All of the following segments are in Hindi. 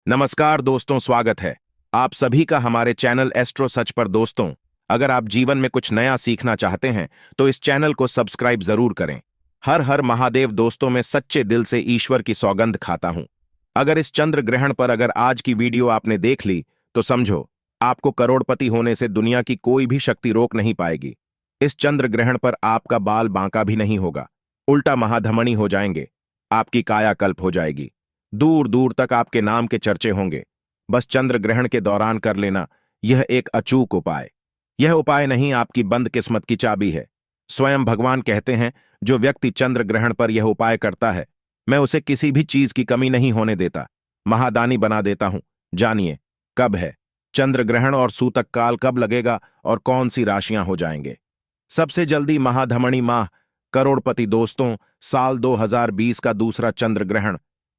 नमस्कार दोस्तों, स्वागत है आप सभी का हमारे चैनल एस्ट्रो सच पर। दोस्तों, अगर आप जीवन में कुछ नया सीखना चाहते हैं तो इस चैनल को सब्सक्राइब जरूर करें। हर हर महादेव। दोस्तों, मैं सच्चे दिल से ईश्वर की सौगंध खाता हूं। अगर इस चंद्र ग्रहण पर अगर आज की वीडियो आपने देख ली तो समझो आपको करोड़पति होने से दुनिया की कोई भी शक्ति रोक नहीं पाएगी। इस चंद्र ग्रहण पर आपका बाल बांका भी नहीं होगा, उल्टा महाधमनी हो जाएंगे। आपकी कायाकल्प हो जाएगी, दूर दूर तक आपके नाम के चर्चे होंगे। बस चंद्र ग्रहण के दौरान कर लेना यह एक अचूक उपाय। यह उपाय नहीं, आपकी बंद किस्मत की चाबी है। स्वयं भगवान कहते हैं, जो व्यक्ति चंद्र ग्रहण पर यह उपाय करता है मैं उसे किसी भी चीज की कमी नहीं होने देता, महादानी बना देता हूं। जानिए कब है चंद्र ग्रहण और सूतक काल कब लगेगा और कौन सी राशियां हो जाएंगे। सबसे जल्दी महाधमनी माह करोड़पति। दोस्तों, साल 2020 का दूसरा चंद्र ग्रहण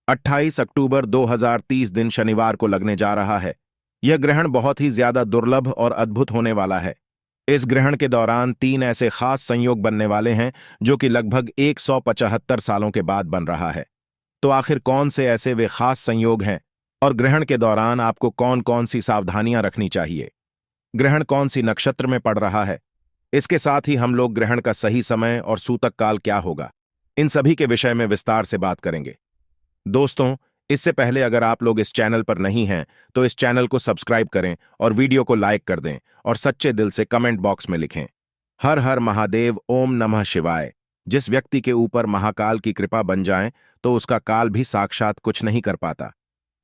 28 अक्टूबर 2030 दिन शनिवार को लगने जा रहा है। यह ग्रहण बहुत ही ज्यादा दुर्लभ और अद्भुत होने वाला है। इस ग्रहण के दौरान 3 ऐसे खास संयोग बनने वाले हैं जो कि लगभग 175 सालों के बाद बन रहा है। तो आखिर कौन से ऐसे वे खास संयोग हैं और ग्रहण के दौरान आपको कौन कौन सी सावधानियां रखनी चाहिए, ग्रहण कौन सी नक्षत्र में पड़ रहा है, इसके साथ ही हम लोग ग्रहण का सही समय और सूतक काल क्या होगा, इन सभी के विषय में विस्तार से बात करेंगे। दोस्तों, इससे पहले अगर आप लोग इस चैनल पर नहीं हैं तो इस चैनल को सब्सक्राइब करें और वीडियो को लाइक कर दें और सच्चे दिल से कमेंट बॉक्स में लिखें, हर हर महादेव, ओम नमः शिवाय। जिस व्यक्ति के ऊपर महाकाल की कृपा बन जाए तो उसका काल भी साक्षात कुछ नहीं कर पाता।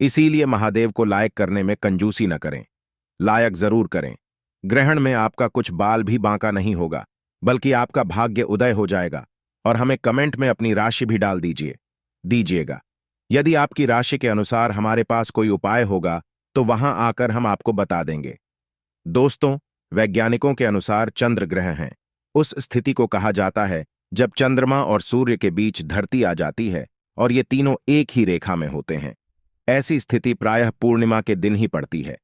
इसीलिए महादेव को लायक करने में कंजूसी न करें, लायक जरूर करें। ग्रहण में आपका कुछ बाल भी बांका नहीं होगा, बल्कि आपका भाग्य उदय हो जाएगा। और हमें कमेंट में अपनी राशि भी डाल दीजिएगा। यदि आपकी राशि के अनुसार हमारे पास कोई उपाय होगा तो वहां आकर हम आपको बता देंगे। दोस्तों, वैज्ञानिकों के अनुसार चंद्र ग्रहण है उस स्थिति को कहा जाता है जब चंद्रमा और सूर्य के बीच धरती आ जाती है और ये तीनों एक ही रेखा में होते हैं। ऐसी स्थिति प्रायः पूर्णिमा के दिन ही पड़ती है।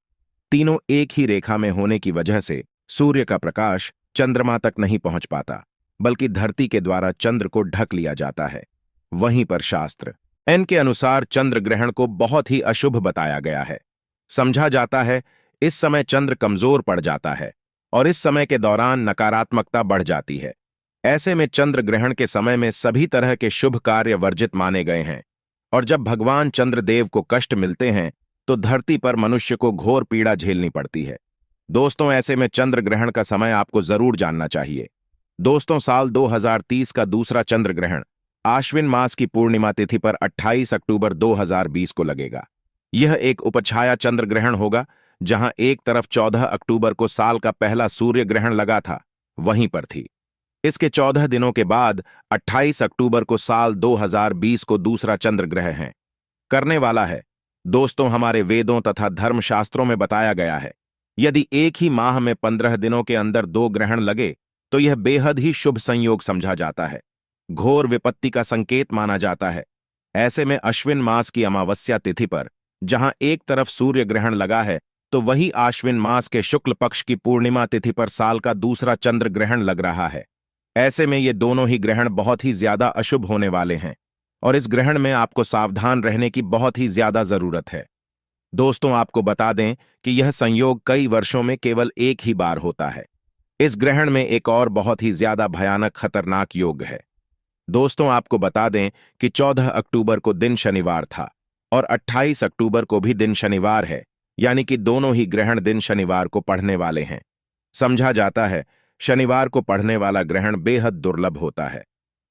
तीनों एक ही रेखा में होने की वजह से सूर्य का प्रकाश चंद्रमा तक नहीं पहुंच पाता, बल्कि धरती के द्वारा चंद्र को ढक लिया जाता है। वहीं पर शास्त्र एन के अनुसार चंद्र ग्रहण को बहुत ही अशुभ बताया गया है। समझा जाता है इस समय चंद्र कमजोर पड़ जाता है और इस समय के दौरान नकारात्मकता बढ़ जाती है। ऐसे में चंद्र ग्रहण के समय में सभी तरह के शुभ कार्य वर्जित माने गए हैं। और जब भगवान चंद्रदेव को कष्ट मिलते हैं तो धरती पर मनुष्य को घोर पीड़ा झेलनी पड़ती है। दोस्तों, ऐसे में चंद्र ग्रहण का समय आपको जरूर जानना चाहिए। दोस्तों, साल 2030 का दूसरा चंद्र ग्रहण आश्विन मास की पूर्णिमा तिथि पर 28 अक्टूबर 2020 को लगेगा। यह एक उपछाया चंद्र ग्रहण होगा, जहां एक तरफ 14 अक्टूबर को साल का पहला सूर्य ग्रहण लगा था, वहीं पर थी। इसके 14 दिनों के बाद 28 अक्टूबर को साल 2020 को दूसरा चंद्र ग्रहण है करने वाला है। दोस्तों, हमारे वेदों तथा धर्मशास्त्रों में बताया गया है, यदि एक ही माह में 15 दिनों के अंदर 2 ग्रहण लगे तो यह बेहद ही शुभ संयोग समझा जाता है, घोर विपत्ति का संकेत माना जाता है। ऐसे में अश्विन मास की अमावस्या तिथि पर जहां एक तरफ सूर्य ग्रहण लगा है तो वही आश्विन मास के शुक्ल पक्ष की पूर्णिमा तिथि पर साल का दूसरा चंद्र ग्रहण लग रहा है। ऐसे में ये दोनों ही ग्रहण बहुत ही ज्यादा अशुभ होने वाले हैं और इस ग्रहण में आपको सावधान रहने की बहुत ही ज्यादा जरूरत है। दोस्तों, आपको बता दें कि यह संयोग कई वर्षों में केवल एक ही बार होता है। इस ग्रहण में एक और बहुत ही ज्यादा भयानक खतरनाक योग है। दोस्तों, आपको बता दें कि 14 अक्टूबर को दिन शनिवार था और 28 अक्टूबर को भी दिन शनिवार है, यानी कि दोनों ही ग्रहण दिन शनिवार को पड़ने वाले हैं। समझा जाता है शनिवार को पड़ने वाला ग्रहण बेहद दुर्लभ होता है।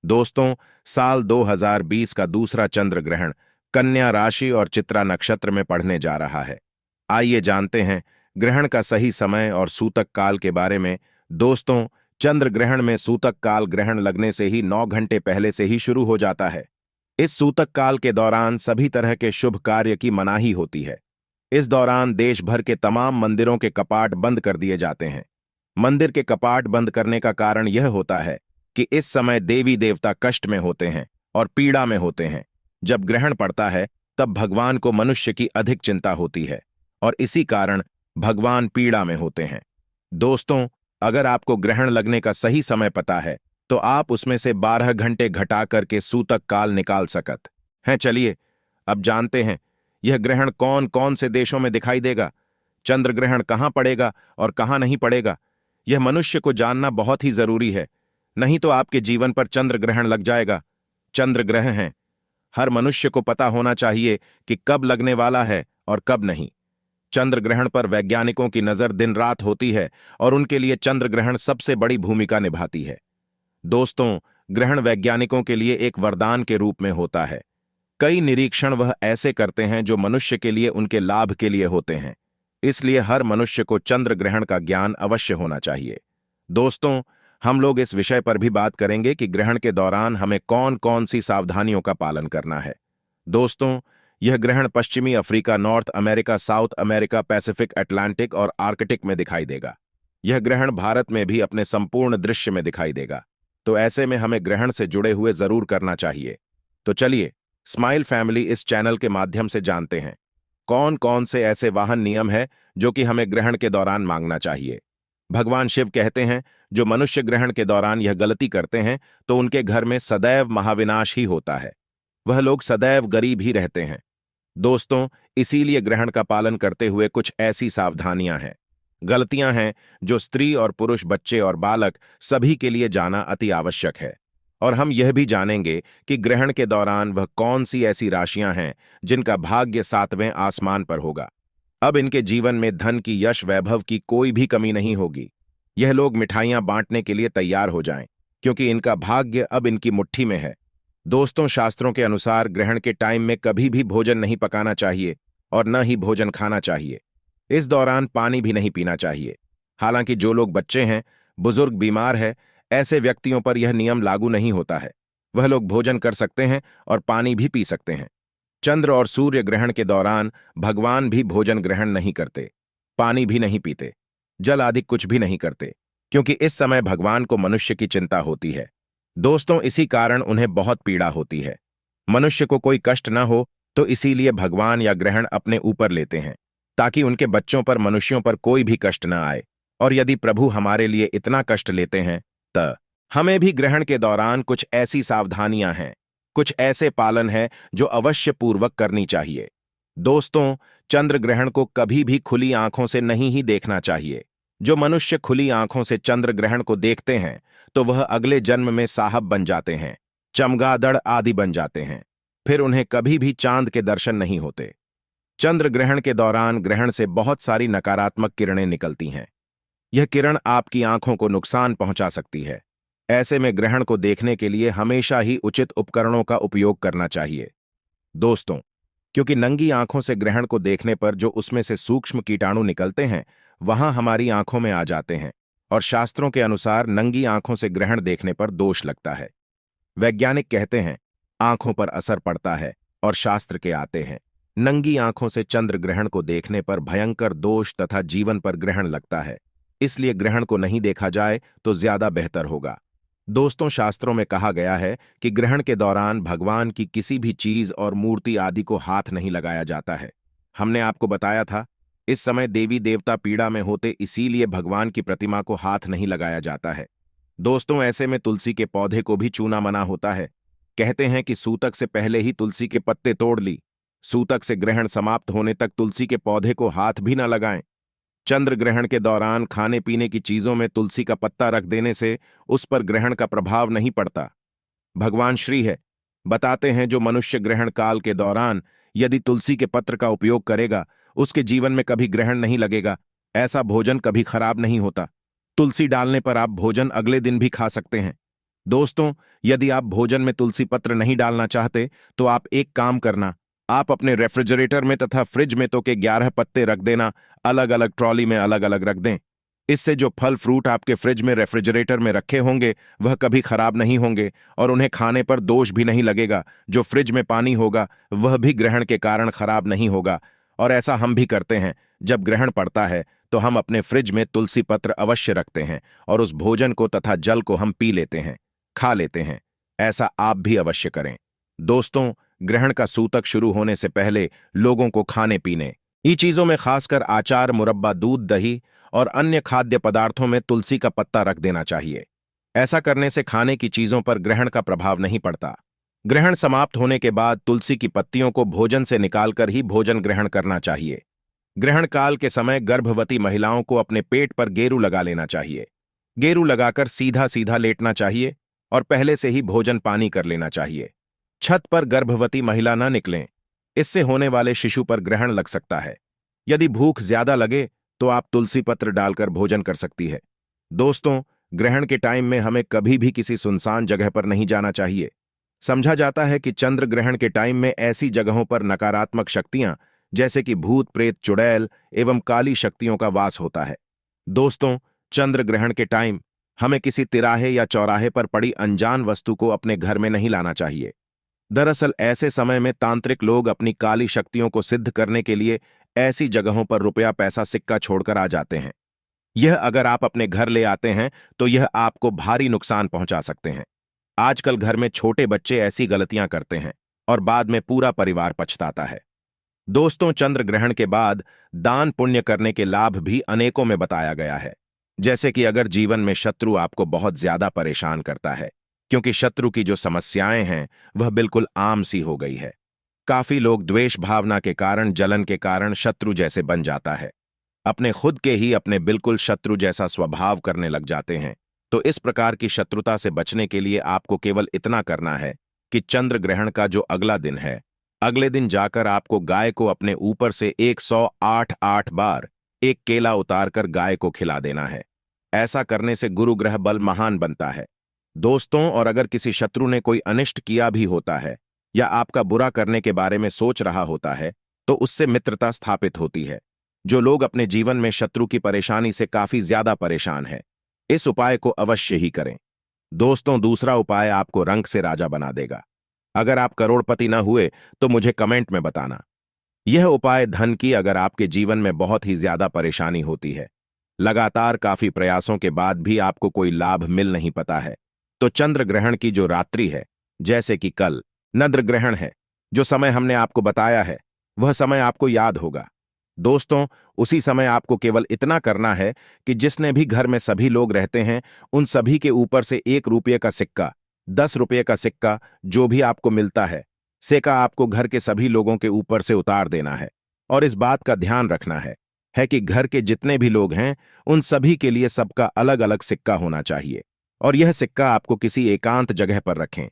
दोस्तों, साल 2020 का दूसरा चंद्र ग्रहण कन्या राशि और चित्रा नक्षत्र में पड़ने जा रहा है। आइए जानते हैं ग्रहण का सही समय और सूतक काल के बारे में। दोस्तों, चंद्र ग्रहण में सूतक काल ग्रहण लगने से ही 9 घंटे पहले से ही शुरू हो जाता है। इस सूतक काल के दौरान सभी तरह के शुभ कार्य की मनाही होती है। इस दौरान देश भर के तमाम मंदिरों के कपाट बंद कर दिए जाते हैं। मंदिर के कपाट बंद करने का कारण यह होता है कि इस समय देवी देवता कष्ट में होते हैं और पीड़ा में होते हैं। जब ग्रहण पड़ता है तब भगवान को मनुष्य की अधिक चिंता होती है और इसी कारण भगवान पीड़ा में होते हैं। दोस्तों, अगर आपको ग्रहण लगने का सही समय पता है तो आप उसमें से 12 घंटे घटा करके सूतक काल निकाल सकत हैं। चलिए अब जानते हैं यह ग्रहण कौन कौन से देशों में दिखाई देगा, चंद्र ग्रहण कहाँ पड़ेगा और कहाँ नहीं पड़ेगा, यह मनुष्य को जानना बहुत ही जरूरी है। नहीं तो आपके जीवन पर चंद्र ग्रहण लग जाएगा। चंद्र ग्रह हैं, हर मनुष्य को पता होना चाहिए कि कब लगने वाला है और कब नहीं। चंद्र ग्रहण पर वैज्ञानिकों की नजर दिन रात होती है और उनके लिए चंद्र ग्रहण सबसे बड़ी भूमिका निभाती है। दोस्तों, ग्रहण वैज्ञानिकों के लिए एक वरदान के रूप में होता है। कई निरीक्षण वह ऐसे करते हैं जो मनुष्य के लिए उनके लाभ के लिए होते हैं। इसलिए हर मनुष्य को चंद्र ग्रहण का ज्ञान अवश्य होना चाहिए। दोस्तों, हम लोग इस विषय पर भी बात करेंगे कि ग्रहण के दौरान हमें कौन कौन सी सावधानियों का पालन करना है। दोस्तों, यह ग्रहण पश्चिमी Africa, north America, south America, Pacific, Atlantic और आर्कटिक में दिखाई देगा। यह ग्रहण भारत में भी अपने संपूर्ण दृश्य में दिखाई देगा। तो ऐसे में हमें ग्रहण से जुड़े हुए जरूर करना चाहिए। तो चलिए, स्माइल फैमिली इस चैनल के माध्यम से जानते हैं कौन कौन से ऐसे वाहन नियम है जो कि हमें ग्रहण के दौरान मांगना चाहिए। भगवान शिव कहते हैं, जो मनुष्य ग्रहण के दौरान यह गलती करते हैं तो उनके घर में सदैव महाविनाश ही होता है। वह लोग सदैव गरीब ही रहते हैं। दोस्तों, इसीलिए ग्रहण का पालन करते हुए कुछ ऐसी सावधानियां हैं, गलतियां हैं जो स्त्री और पुरुष, बच्चे और बालक सभी के लिए जाना अति आवश्यक है। और हम यह भी जानेंगे कि ग्रहण के दौरान वह कौन सी ऐसी राशियां हैं जिनका भाग्य 7वें आसमान पर होगा। अब इनके जीवन में धन की, यश, वैभव की कोई भी कमी नहीं होगी। यह लोग मिठाइयां बांटने के लिए तैयार हो जाएं, क्योंकि इनका भाग्य अब इनकी मुट्ठी में है। दोस्तों, शास्त्रों के अनुसार ग्रहण के टाइम में कभी भी भोजन नहीं पकाना चाहिए और न ही भोजन खाना चाहिए। इस दौरान पानी भी नहीं पीना चाहिए। हालांकि जो लोग बच्चे हैं, बुजुर्ग, बीमार है, ऐसे व्यक्तियों पर यह नियम लागू नहीं होता है। वह लोग भोजन कर सकते हैं और पानी भी पी सकते हैं। चंद्र और सूर्य ग्रहण के दौरान भगवान भी भोजन ग्रहण नहीं करते, पानी भी नहीं पीते, जल आदि कुछ भी नहीं करते, क्योंकि इस समय भगवान को मनुष्य की चिंता होती है। दोस्तों, इसी कारण उन्हें बहुत पीड़ा होती है। मनुष्य को कोई कष्ट न हो, तो इसीलिए भगवान या ग्रहण अपने ऊपर लेते हैं, ताकि उनके बच्चों पर, मनुष्यों पर कोई भी कष्ट न आए। और यदि प्रभु हमारे लिए इतना कष्ट लेते हैं तो हमें भी ग्रहण के दौरान कुछ ऐसी सावधानियां हैं, कुछ ऐसे पालन है जो अवश्य पूर्वक करनी चाहिए। दोस्तों, चंद्र ग्रहण को कभी भी खुली आंखों से नहीं ही देखना चाहिए। जो मनुष्य खुली आंखों से चंद्र ग्रहण को देखते हैं तो वह अगले जन्म में साहब बन जाते हैं, चमगादड़ आदि बन जाते हैं। फिर उन्हें कभी भी चांद के दर्शन नहीं होते। चंद्र ग्रहण के दौरान ग्रहण से बहुत सारी नकारात्मक किरणें निकलती हैं। यह किरण आपकी आंखों को नुकसान पहुंचा सकती है। ऐसे में ग्रहण को देखने के लिए हमेशा ही उचित उपकरणों का उपयोग करना चाहिए। दोस्तों, क्योंकि नंगी आंखों से ग्रहण को देखने पर जो उसमें से सूक्ष्म कीटाणु निकलते हैं वहां हमारी आंखों में आ जाते हैं, और शास्त्रों के अनुसार नंगी आंखों से ग्रहण देखने पर दोष लगता है। वैज्ञानिक कहते हैं आंखों पर असर पड़ता है, और शास्त्र के आते हैं नंगी आंखों से चंद्र ग्रहण को देखने पर भयंकर दोष तथा जीवन पर ग्रहण लगता है। इसलिए ग्रहण को नहीं देखा जाए तो ज्यादा बेहतर होगा। दोस्तों, शास्त्रों में कहा गया है कि ग्रहण के दौरान भगवान की किसी भी चीज और मूर्ति आदि को हाथ नहीं लगाया जाता है। हमने आपको बताया था, इस समय देवी देवता पीड़ा में होते, इसीलिए भगवान की प्रतिमा को हाथ नहीं लगाया जाता है। दोस्तों, ऐसे में तुलसी के पौधे को भी छूना मना होता है। कहते हैं कि सूतक से पहले ही तुलसी के पत्ते तोड़ ली। सूतक से ग्रहण समाप्त होने तक तुलसी के पौधे को हाथ भी न लगाएं। चंद्र ग्रहण के दौरान खाने पीने की चीजों में तुलसी का पत्ता रख देने से उस पर ग्रहण का प्रभाव नहीं पड़ता। भगवान श्री है बताते हैं, जो मनुष्य ग्रहण काल के दौरान यदि तुलसी के पत्र का उपयोग करेगा उसके जीवन में कभी ग्रहण नहीं लगेगा। ऐसा भोजन कभी खराब नहीं होता। तुलसी डालने पर आप भोजन अगले दिन भी खा सकते हैं। दोस्तों, यदि आप भोजन में तुलसी पत्र नहीं डालना चाहते तो आप एक काम करना, आप अपने रेफ्रिजरेटर में तथा फ्रिज में तो के 11 पत्ते रख देना, अलग अलग ट्रॉली में अलग अलग रख दें। इससे जो फल फ्रूट आपके फ्रिज में, रेफ्रिजरेटर में रखे होंगे वह कभी खराब नहीं होंगे और उन्हें खाने पर दोष भी नहीं लगेगा। जो फ्रिज में पानी होगा वह भी ग्रहण के कारण खराब नहीं होगा। और ऐसा हम भी करते हैं, जब ग्रहण पड़ता है तो हम अपने फ्रिज में तुलसी पत्र अवश्य रखते हैं और उस भोजन को तथा जल को हम पी लेते हैं, खा लेते हैं। ऐसा आप भी अवश्य करें। दोस्तों, ग्रहण का सूतक शुरू होने से पहले लोगों को खाने पीने ये चीजों में, खासकर आचार, मुरब्बा, दूध, दही और अन्य खाद्य पदार्थों में तुलसी का पत्ता रख देना चाहिए। ऐसा करने से खाने की चीजों पर ग्रहण का प्रभाव नहीं पड़ता। ग्रहण समाप्त होने के बाद तुलसी की पत्तियों को भोजन से निकालकर ही भोजन ग्रहण करना चाहिए। ग्रहण काल के समय गर्भवती महिलाओं को अपने पेट पर गेरू लगा लेना चाहिए। गेरू लगाकर सीधा सीधा लेटना चाहिए और पहले से ही भोजन पानी कर लेना चाहिए। छत पर गर्भवती महिला न निकलें, इससे होने वाले शिशु पर ग्रहण लग सकता है। यदि भूख ज्यादा लगे तो आप तुलसी पत्र डालकर भोजन कर सकती है। दोस्तों, ग्रहण के टाइम में हमें कभी भी किसी सुनसान जगह पर नहीं जाना चाहिए। समझा जाता है कि चंद्र ग्रहण के टाइम में ऐसी जगहों पर नकारात्मक शक्तियां जैसे कि भूत प्रेत चुड़ैल एवं काली शक्तियों का वास होता है। दोस्तों, चंद्र ग्रहण के टाइम हमें किसी तिराहे या चौराहे पर पड़ी अनजान वस्तु को अपने घर में नहीं लाना चाहिए। दरअसल ऐसे समय में तांत्रिक लोग अपनी काली शक्तियों को सिद्ध करने के लिए ऐसी जगहों पर रुपया पैसा सिक्का छोड़कर आ जाते हैं। यह अगर आप अपने घर ले आते हैं तो यह आपको भारी नुकसान पहुंचा सकते हैं। आजकल घर में छोटे बच्चे ऐसी गलतियां करते हैं और बाद में पूरा परिवार पछताता है। दोस्तों, चंद्र ग्रहण के बाद दान पुण्य करने के लाभ भी अनेकों में बताया गया है। जैसे कि अगर जीवन में शत्रु आपको बहुत ज्यादा परेशान करता है, क्योंकि शत्रु की जो समस्याएं हैं वह बिल्कुल आम सी हो गई है। काफी लोग द्वेष भावना के कारण, जलन के कारण शत्रु जैसे बन जाता है। अपने खुद के ही अपने बिल्कुल शत्रु जैसा स्वभाव करने लग जाते हैं। तो इस प्रकार की शत्रुता से बचने के लिए आपको केवल इतना करना है कि चंद्र ग्रहण का जो अगला दिन है, अगले दिन जाकर आपको गाय को अपने ऊपर से 108 बार एक केला उतारकर गाय को खिला देना है। ऐसा करने से गुरु ग्रह बल महान बनता है। दोस्तों, और अगर किसी शत्रु ने कोई अनिष्ट किया भी होता है या आपका बुरा करने के बारे में सोच रहा होता है तो उससे मित्रता स्थापित होती है। जो लोग अपने जीवन में शत्रु की परेशानी से काफी ज्यादा परेशान हैं, इस उपाय को अवश्य ही करें। दोस्तों, दूसरा उपाय आपको रंक से राजा बना देगा। अगर आप करोड़पति न हुए तो मुझे कमेंट में बताना। यह उपाय धन की अगर आपके जीवन में बहुत ही ज्यादा परेशानी होती है, लगातार काफी प्रयासों के बाद भी आपको कोई लाभ मिल नहीं पता है, तो चंद्र ग्रहण की जो रात्रि है, जैसे कि कल नंद्र ग्रहण है, जो समय हमने आपको बताया है वह समय आपको याद होगा। दोस्तों, उसी समय आपको केवल इतना करना है कि जिसने भी घर में सभी लोग रहते हैं उन सभी के ऊपर से 1 रुपये का सिक्का, 10 रुपये का सिक्का, जो भी आपको मिलता है, सिक्का आपको घर के सभी लोगों के ऊपर से उतार देना है। और इस बात का ध्यान रखना है कि घर के जितने भी लोग हैं उन सभी के लिए सबका अलग अलग सिक्का होना चाहिए। और यह सिक्का आपको किसी एकांत जगह पर रखें,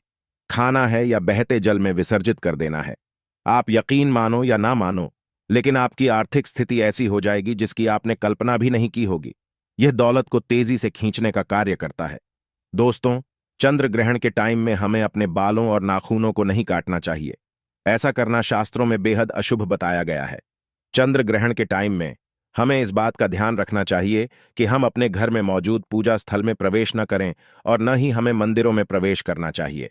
खाना है या बहते जल में विसर्जित कर देना है। आप यकीन मानो या ना मानो, लेकिन आपकी आर्थिक स्थिति ऐसी हो जाएगी जिसकी आपने कल्पना भी नहीं की होगी। यह दौलत को तेजी से खींचने का कार्य करता है। दोस्तों, चंद्र ग्रहण के टाइम में हमें अपने बालों और नाखूनों को नहीं काटना चाहिए। ऐसा करना शास्त्रों में बेहद अशुभ बताया गया है। चंद्र ग्रहण के टाइम में हमें इस बात का ध्यान रखना चाहिए कि हम अपने घर में मौजूद पूजा स्थल में प्रवेश न करें और न ही हमें मंदिरों में प्रवेश करना चाहिए।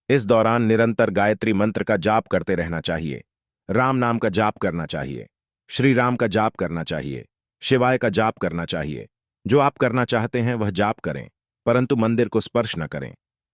इस दौरान निरंतर गायत्री मंत्र का जाप करते रहना चाहिए, राम नाम का जाप करना चाहिए, श्री राम का जाप करना चाहिए, शिवाय का जाप करना चाहिए। जो आप करना चाहते हैं वह जाप करें, परंतु मंदिर को स्पर्श न करें।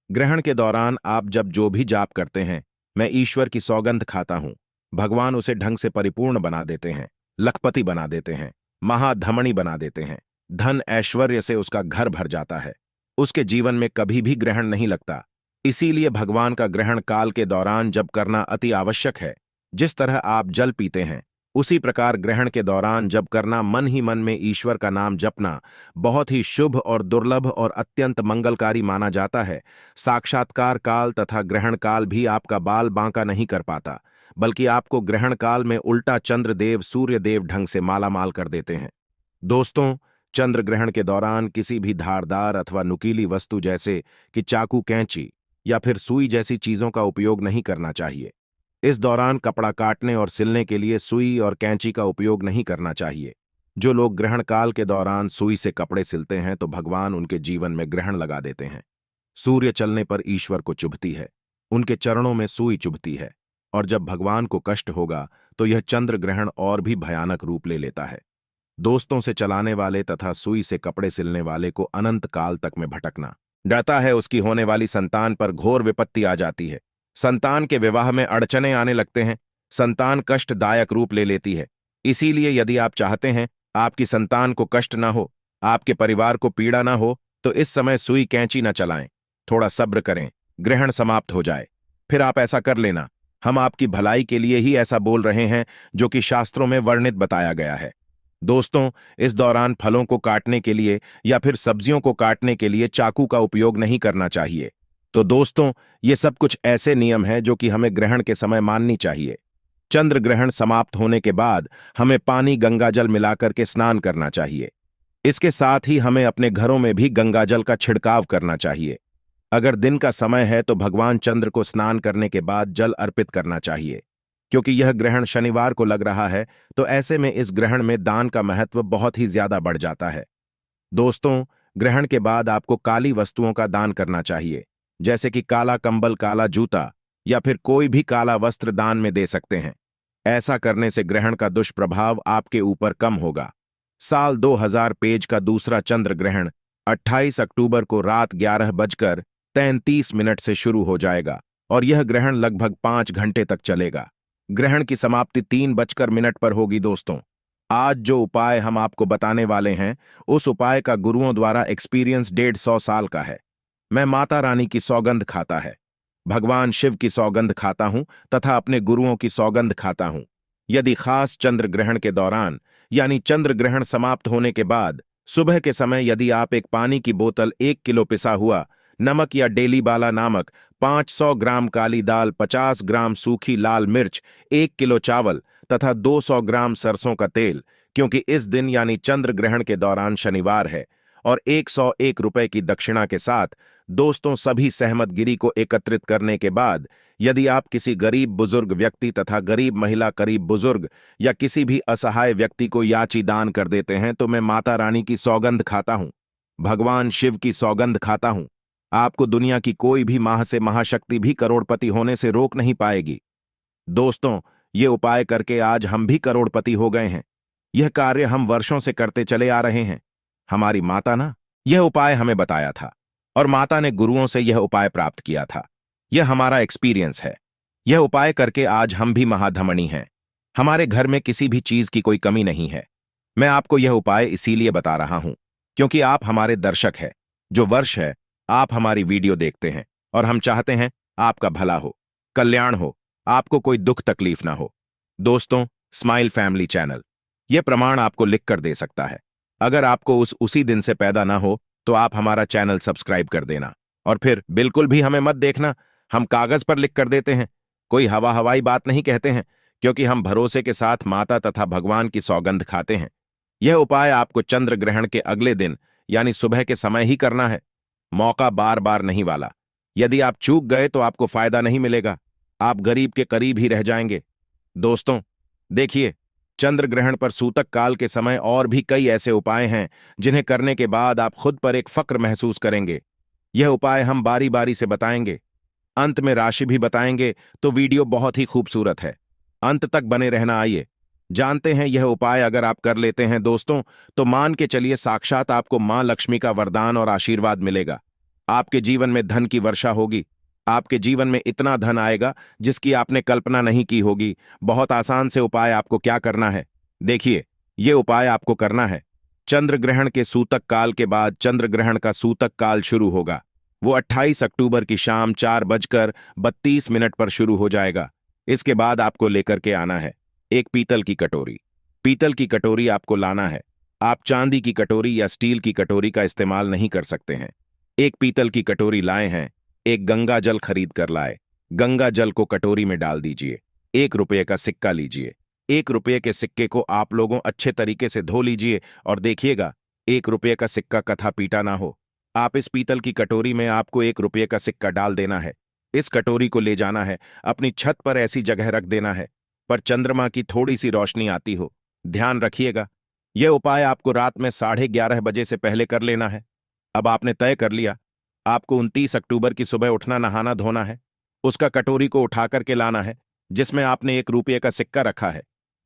ग्रहण के दौरान आप जब जो भी जाप करते हैं, मैं ईश्वर की सौगंध खाता हूं, भगवान उसे ढंग से परिपूर्ण बना देते हैं, लखपति बना देते हैं, महाधमनी बना देते हैं। धन ऐश्वर्य से उसका घर भर जाता है, उसके जीवन में कभी भी ग्रहण नहीं लगता। इसीलिए भगवान का ग्रहण काल के दौरान जब करना अति आवश्यक है। जिस तरह आप जल पीते हैं, उसी प्रकार ग्रहण के दौरान जब करना मन ही मन में ईश्वर का नाम जपना बहुत ही शुभ और दुर्लभ और अत्यंत मंगलकारी माना जाता है। साक्षात्कार काल तथा ग्रहण काल भी आपका बाल बांका नहीं कर पाता, बल्कि आपको ग्रहण काल में उल्टा चंद्रदेव सूर्यदेव ढंग से मालामाल कर देते हैं। दोस्तों, चंद्र ग्रहण के दौरान किसी भी धारदार अथवा नुकीली वस्तु जैसे कि चाकू, कैंची या फिर सुई जैसी चीजों का उपयोग नहीं करना चाहिए। इस दौरान कपड़ा काटने और सिलने के लिए सुई और कैंची का उपयोग नहीं करना चाहिए। जो लोग ग्रहण काल के दौरान सुई से कपड़े सिलते हैं तो भगवान उनके जीवन में ग्रहण लगा देते हैं। सूर्य चलने पर ईश्वर को चुभती है, उनके चरणों में सुई चुभती है, और जब भगवान को कष्ट होगा तो यह चंद्र ग्रहण और भी भयानक रूप ले लेता है। दोस्तों से चलाने वाले तथा सुई से कपड़े सिलने वाले को अनंत काल तक में भटकना, डरता है उसकी होने वाली संतान पर घोर विपत्ति आ जाती है, संतान के विवाह में अड़चने आने लगते हैं, संतान कष्टदायक रूप ले लेती है। इसीलिए यदि आप चाहते हैं आपकी संतान को कष्ट न हो, आपके परिवार को पीड़ा न हो, तो इस समय सुई कैंची न चलाएं, थोड़ा सब्र करें, ग्रहण समाप्त हो जाए, फिर आप ऐसा कर लेना। हम आपकी भलाई के लिए ही ऐसा बोल रहे हैं, जो कि शास्त्रों में वर्णित बताया गया है। दोस्तों, इस दौरान फलों को काटने के लिए या फिर सब्जियों को काटने के लिए चाकू का उपयोग नहीं करना चाहिए। तो दोस्तों, ये सब कुछ ऐसे नियम हैं जो कि हमें ग्रहण के समय माननी चाहिए। चंद्र ग्रहण समाप्त होने के बाद हमें पानी गंगाजल मिलाकर के स्नान करना चाहिए। इसके साथ ही हमें अपने घरों में भी गंगाजल का छिड़काव करना चाहिए। अगर दिन का समय है तो भगवान चंद्र को स्नान करने के बाद जल अर्पित करना चाहिए। क्योंकि यह ग्रहण शनिवार को लग रहा है, तो ऐसे में इस ग्रहण में दान का महत्व बहुत ही ज्यादा बढ़ जाता है। दोस्तों, ग्रहण के बाद आपको काली वस्तुओं का दान करना चाहिए, जैसे कि काला कंबल, काला जूता या फिर कोई भी काला वस्त्र दान में दे सकते हैं। ऐसा करने से ग्रहण का दुष्प्रभाव आपके ऊपर कम होगा। साल 2000 पेज का दूसरा चंद्र ग्रहण 28 अक्टूबर को रात 11:33 से शुरू हो जाएगा और यह ग्रहण लगभग 5 घंटे तक चलेगा। ग्रहण की समाप्ति 3:00 पर होगी। दोस्तों, आज जो उपाय हम आपको बताने वाले हैं, उस उपाय का गुरुओं द्वारा एक्सपीरियंस 150 साल का है। मैं माता रानी की सौगंध खाता है, भगवान शिव की सौगंध खाता हूं तथा अपने गुरुओं की सौगंध खाता हूं। यदि खास चंद्र ग्रहण के दौरान यानी चंद्र ग्रहण समाप्त होने के बाद सुबह के समय यदि आप एक पानी की बोतल 1 किलो पिसा हुआ नमक या डेली बाला नामक 500 ग्राम काली दाल, 50 ग्राम सूखी लाल मिर्च, 1 किलो चावल तथा 200 ग्राम सरसों का तेल, क्योंकि इस दिन यानी चंद्र ग्रहण के दौरान शनिवार है, और 101 रुपए की दक्षिणा के साथ दोस्तों सभी सहमत गिरी को एकत्रित करने के बाद यदि आप किसी गरीब बुजुर्ग व्यक्ति तथा गरीब महिला करीब बुजुर्ग या किसी भी असहाय व्यक्ति को याची दान कर देते हैं, तो मैं माता रानी की सौगंध खाता हूं, भगवान शिव की सौगंध खाता हूं। आपको दुनिया की कोई भी माह से महाशक्ति भी करोड़पति होने से रोक नहीं पाएगी। दोस्तों, ये उपाय करके आज हम भी करोड़पति हो गए हैं। यह कार्य हम वर्षों से करते चले आ रहे हैं। हमारी माता ना यह उपाय हमें बताया था और माता ने गुरुओं से यह उपाय प्राप्त किया था। यह हमारा एक्सपीरियंस है। यह उपाय करके आज हम भी महाधमनी हैं। हमारे घर में किसी भी चीज की कोई कमी नहीं है। मैं आपको यह उपाय इसीलिए बता रहा हूं क्योंकि आप हमारे दर्शक हैं। जो वर्ष है आप हमारी वीडियो देखते हैं और हम चाहते हैं आपका भला हो, कल्याण हो, आपको कोई दुख तकलीफ ना हो। दोस्तों, स्माइल फैमिली चैनल यह प्रमाण आपको लिख कर दे सकता है। अगर आपको उसी दिन से पैदा ना हो तो आप हमारा चैनल सब्सक्राइब कर देना और फिर बिल्कुल भी हमें मत देखना। हम कागज पर लिख कर देते हैं, कोई हवाई बात नहीं कहते हैं, क्योंकि हम भरोसे के साथ माता तथा भगवान की सौगंध खाते हैं। यह उपाय आपको चंद्र ग्रहण के अगले दिन यानी सुबह के समय ही करना है। मौका बार बार नहीं वाला। यदि आप चूक गए तो आपको फायदा नहीं मिलेगा, आप गरीब के करीब ही रह जाएंगे। दोस्तों, देखिए, चंद्र ग्रहण पर सूतक काल के समय और भी कई ऐसे उपाय हैं जिन्हें करने के बाद आप खुद पर एक फक्र महसूस करेंगे। यह उपाय हम बारी बारी से बताएंगे, अंत में राशि भी बताएंगे, तो वीडियो बहुत ही खूबसूरत है। अंत तक बने रहना। आइए जानते हैं यह उपाय अगर आप कर लेते हैं दोस्तों, तो मान के चलिए साक्षात आपको मां लक्ष्मी का वरदान और आशीर्वाद मिलेगा। आपके जीवन में धन की वर्षा होगी। आपके जीवन में इतना धन आएगा जिसकी आपने कल्पना नहीं की होगी। बहुत आसान से उपाय। आपको क्या करना है, देखिए, यह उपाय आपको करना है। चंद्र ग्रहण के सूतक काल के बाद चंद्र ग्रहण का सूतक काल शुरू होगा। वो 28 अक्टूबर की शाम 4:32 पर शुरू हो जाएगा। इसके बाद आपको लेकर के आना है एक पीतल की कटोरी। पीतल की कटोरी आपको लाना है। आप चांदी की कटोरी या स्टील की कटोरी का इस्तेमाल नहीं कर सकते हैं। एक पीतल की कटोरी लाए हैं, एक गंगा जल खरीद कर लाए। गंगा जल को कटोरी में डाल दीजिए। 1 रुपये का सिक्का लीजिए। 1 रुपये के सिक्के को आप लोगों अच्छे तरीके से धो लीजिए और देखिएगा 1 रुपये का सिक्का कथा पीटा ना हो। आप इस पीतल की कटोरी में आपको 1 रुपये का सिक्का डाल देना है। इस कटोरी को ले जाना है, अपनी छत पर ऐसी जगह रख देना है पर चंद्रमा की थोड़ी सी रोशनी आती हो। ध्यान रखिएगा, यह उपाय आपको रात में 11:30 बजे से पहले कर लेना है। अब आपने तय कर लिया, आपको 29 अक्टूबर की सुबह उठना, नहाना धोना है। उसका कटोरी को उठा करके लाना है जिसमें आपने 1 रुपये का सिक्का रखा है।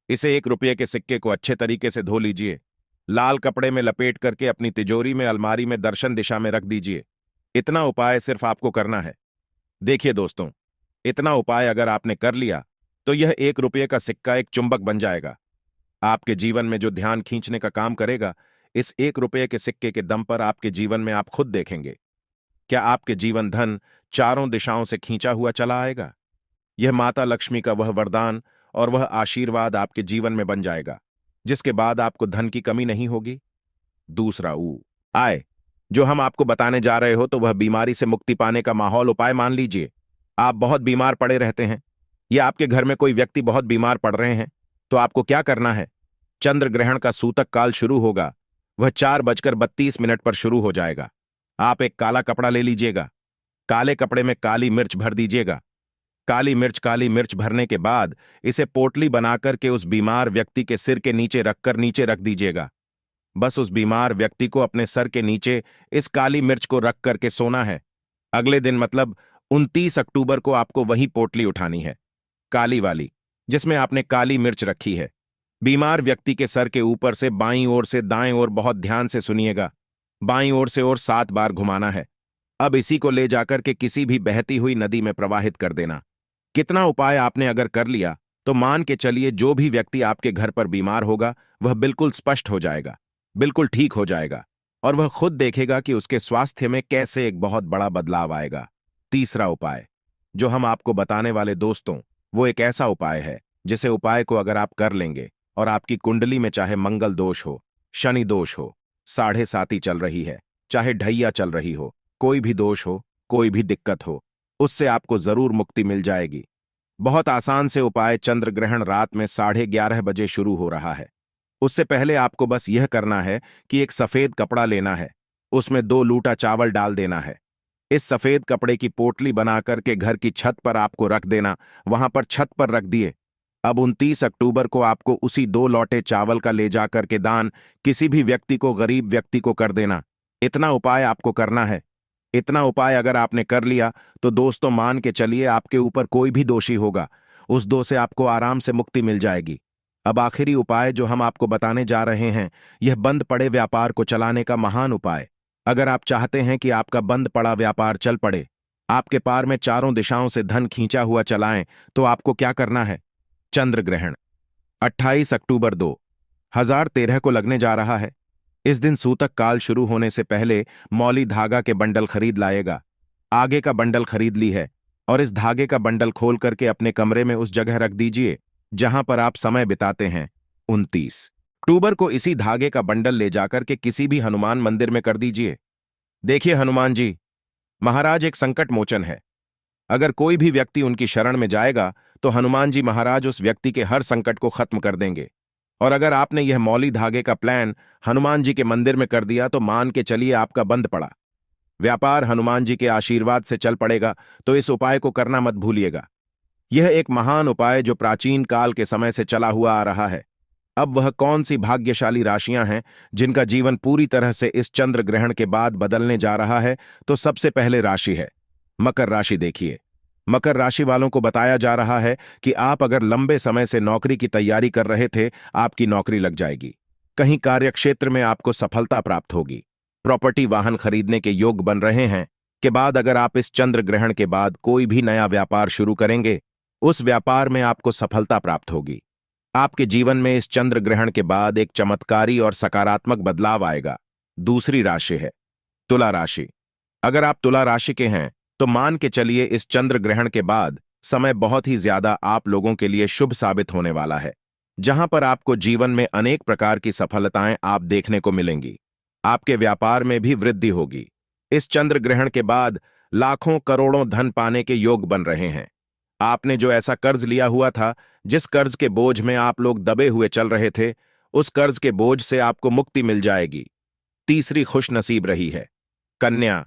इसे 1 रुपये के सिक्के को अच्छे तरीके से धो लीजिए। लाल कपड़े में लपेट करके अपनी तिजोरी में, अलमारी में दर्शन दिशा में रख दीजिए। इतना उपाय सिर्फ आपको करना है। देखिए दोस्तों, इतना उपाय अगर आपने कर लिया तो यह 1 रुपये का सिक्का एक चुंबक बन जाएगा। आपके जीवन में जो ध्यान खींचने का काम करेगा, इस 1 रुपये के सिक्के के दम पर आपके जीवन में आप खुद देखेंगे। क्या आपके जीवन धन, चारों दिशाओं से खींचा हुआ चला आएगा। यह माता लक्ष्मी का वह वरदान और वह आशीर्वाद आपके जीवन में बन जाएगा, जिसके बाद आपको धन की कमी नहीं होगी। दूसरा आय, जो हम आपको बताने जा रहे हो तो वह बीमारी से मुक्ति पाने का माहौल उपाय मान लीजिए। आप बहुत बीमार पड़े रहते हैं या आपके घर में कोई व्यक्ति बहुत बीमार पड़ रहे हैं, तो आपको क्या करना है? चंद्र ग्रहण का सूतक काल शुरू होगा। वह 4:32 पर शुरू हो जाएगा। आप एक काला कपड़ा ले लीजिएगा। काले कपड़े में काली मिर्च भर दीजिएगा। काली मिर्च भरने के बाद इसे पोटली बनाकर के उस बीमार व्यक्ति के सिर के नीचे रख दीजिएगा। बस उस बीमार व्यक्ति को अपने सर के नीचे इस काली मिर्च को रख करके सोना है। अगले दिन मतलब 29 अक्टूबर को आपको वही पोटली उठानी है, काली वाली, जिसमें आपने काली मिर्च रखी है। बीमार व्यक्ति के सर के ऊपर से बाईं ओर से दाएं ओर, बहुत ध्यान से सुनिएगा, बाईं ओर से और 7 बार घुमाना है। अब इसी को ले जाकर के किसी भी बहती हुई नदी में प्रवाहित कर देना। कितना उपाय आपने अगर कर लिया तो मान के चलिए जो भी व्यक्ति आपके घर पर बीमार होगा वह बिल्कुल स्पष्ट हो जाएगा, बिल्कुल ठीक हो जाएगा और वह खुद देखेगा कि उसके स्वास्थ्य में कैसे एक बहुत बड़ा बदलाव आएगा। तीसरा उपाय जो हम आपको बताने वाले दोस्तों, वो एक ऐसा उपाय है जिसे उपाय को अगर आप कर लेंगे और आपकी कुंडली में चाहे मंगल दोष हो, शनि दोष हो, 7.5 चल रही है, चाहे ढैया चल रही हो, कोई भी दोष हो, कोई भी दिक्कत हो, उससे आपको जरूर मुक्ति मिल जाएगी। बहुत आसान से उपाय। चंद्र ग्रहण रात में 11:30 बजे शुरू हो रहा है। उससे पहले आपको बस यह करना है कि एक सफेद कपड़ा लेना है, उसमें 2 लूटा चावल डाल देना है। इस सफेद कपड़े की पोटली बनाकर के घर की छत पर आपको रख देना। वहां पर छत पर रख दिए। अब 29 अक्टूबर को आपको उसी 2 लौटे चावल का ले जाकर के दान किसी भी व्यक्ति को, गरीब व्यक्ति को कर देना। इतना उपाय आपको करना है। इतना उपाय अगर आपने कर लिया तो दोस्तों मान के चलिए आपके ऊपर कोई भी दोषी होगा, उस दोष से आपको आराम से मुक्ति मिल जाएगी। अब आखिरी उपाय जो हम आपको बताने जा रहे हैं, यह बंद पड़े व्यापार को चलाने का महान उपाय। अगर आप चाहते हैं कि आपका बंद पड़ा व्यापार चल पड़े, आपके पार में चारों दिशाओं से धन खींचा हुआ चलाएं, तो आपको क्या करना है? चंद्र ग्रहण 28 अक्टूबर 2013 को लगने जा रहा है। इस दिन सूतक काल शुरू होने से पहले मौली धागा के बंडल खरीद लाएगा। आगे का बंडल खरीद ली है और इस धागे का बंडल खोल करके अपने कमरे में उस जगह रख दीजिए जहां पर आप समय बिताते हैं। 29 अक्टूबर को इसी धागे का बंडल ले जाकर के किसी भी हनुमान मंदिर में कर दीजिए। देखिए हनुमान जी महाराज एक संकट मोचन है। अगर कोई भी व्यक्ति उनकी शरण में जाएगा तो हनुमान जी महाराज उस व्यक्ति के हर संकट को खत्म कर देंगे। और अगर आपने यह मौली धागे का प्लान हनुमान जी के मंदिर में कर दिया तो मान के चलिए आपका बंद पड़ा व्यापार हनुमान जी के आशीर्वाद से चल पड़ेगा। तो इस उपाय को करना मत भूलिएगा। यह एक महान उपाय जो प्राचीन काल के समय से चला हुआ आ रहा है। अब वह कौन सी भाग्यशाली राशियां हैं जिनका जीवन पूरी तरह से इस चंद्र ग्रहण के बाद बदलने जा रहा है? तो सबसे पहले राशि है मकर राशि। देखिए मकर राशि वालों को बताया जा रहा है कि आप अगर लंबे समय से नौकरी की तैयारी कर रहे थे, आपकी नौकरी लग जाएगी। कहीं कार्यक्षेत्र में आपको सफलता प्राप्त होगी। प्रॉपर्टी वाहन खरीदने के योग बन रहे हैं। के बाद अगर आप इस चंद्र ग्रहण के बाद कोई भी नया व्यापार शुरू करेंगे, उस व्यापार में आपको सफलता प्राप्त होगी। आपके जीवन में इस चंद्र ग्रहण के बाद एक चमत्कारी और सकारात्मक बदलाव आएगा। दूसरी राशि है तुला राशि। अगर आप तुला राशि के हैं तो मान के चलिए इस चंद्र ग्रहण के बाद समय बहुत ही ज्यादा आप लोगों के लिए शुभ साबित होने वाला है, जहां पर आपको जीवन में अनेक प्रकार की सफलताएं आप देखने को मिलेंगी। आपके व्यापार में भी वृद्धि होगी। इस चंद्र ग्रहण के बाद लाखों करोड़ों धन पाने के योग बन रहे हैं। आपने जो ऐसा कर्ज लिया हुआ था, जिस कर्ज के बोझ में आप लोग दबे हुए चल रहे थे, उस कर्ज के बोझ से आपको मुक्ति मिल जाएगी। तीसरी खुश नसीब रही है कन्या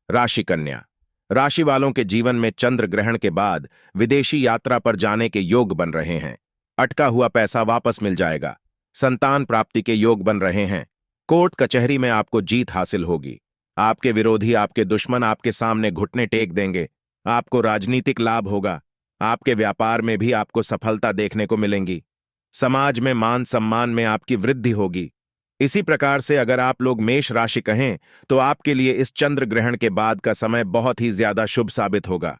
राशि। कन्या राशि वालों के जीवन में चंद्र ग्रहण के बाद विदेशी यात्रा पर जाने के योग बन रहे हैं। अटका हुआ पैसा वापस मिल जाएगा। संतान प्राप्ति के योग बन रहे हैं। कोर्ट कचहरी में आपको जीत हासिल होगी। आपके विरोधी, आपके दुश्मन आपके सामने घुटने टेक देंगे। आपको राजनीतिक लाभ होगा। आपके व्यापार में भी आपको सफलता देखने को मिलेंगी। समाज में मान सम्मान में आपकी वृद्धि होगी। इसी प्रकार से अगर आप लोग मेष राशि कहें तो आपके लिए इस चंद्र ग्रहण के बाद का समय बहुत ही ज्यादा शुभ साबित होगा,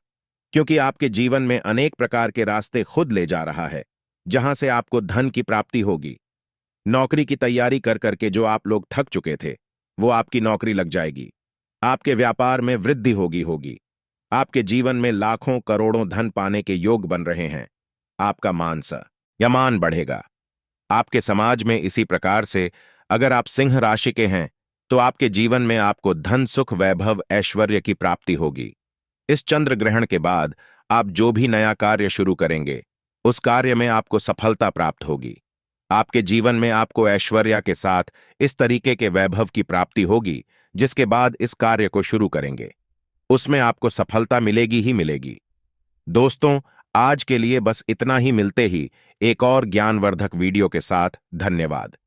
क्योंकि आपके जीवन में अनेक प्रकार के रास्ते खुद ले जा रहा है, जहां से आपको धन की प्राप्ति होगी। नौकरी की तैयारी कर करके जो आप लोग थक चुके थे, वो आपकी नौकरी लग जाएगी। आपके व्यापार में वृद्धि होगी। आपके जीवन में लाखों करोड़ों धन पाने के योग बन रहे हैं। आपका मान बढ़ेगा। आपके समाज में इसी प्रकार से अगर आप सिंह राशि के हैं तो आपके जीवन में आपको धन, सुख, वैभव, ऐश्वर्य की प्राप्ति होगी। इस चंद्र ग्रहण के बाद आप जो भी नया कार्य शुरू करेंगे उस कार्य में आपको सफलता प्राप्त होगी। आपके जीवन में आपको ऐश्वर्य के साथ इस तरीके के वैभव की प्राप्ति होगी जिसके बाद इस कार्य को शुरू करेंगे उसमें आपको सफलता मिलेगी ही मिलेगी। दोस्तों, आज के लिए बस इतना ही। मिलते ही एक और ज्ञानवर्धक वीडियो के साथ। धन्यवाद।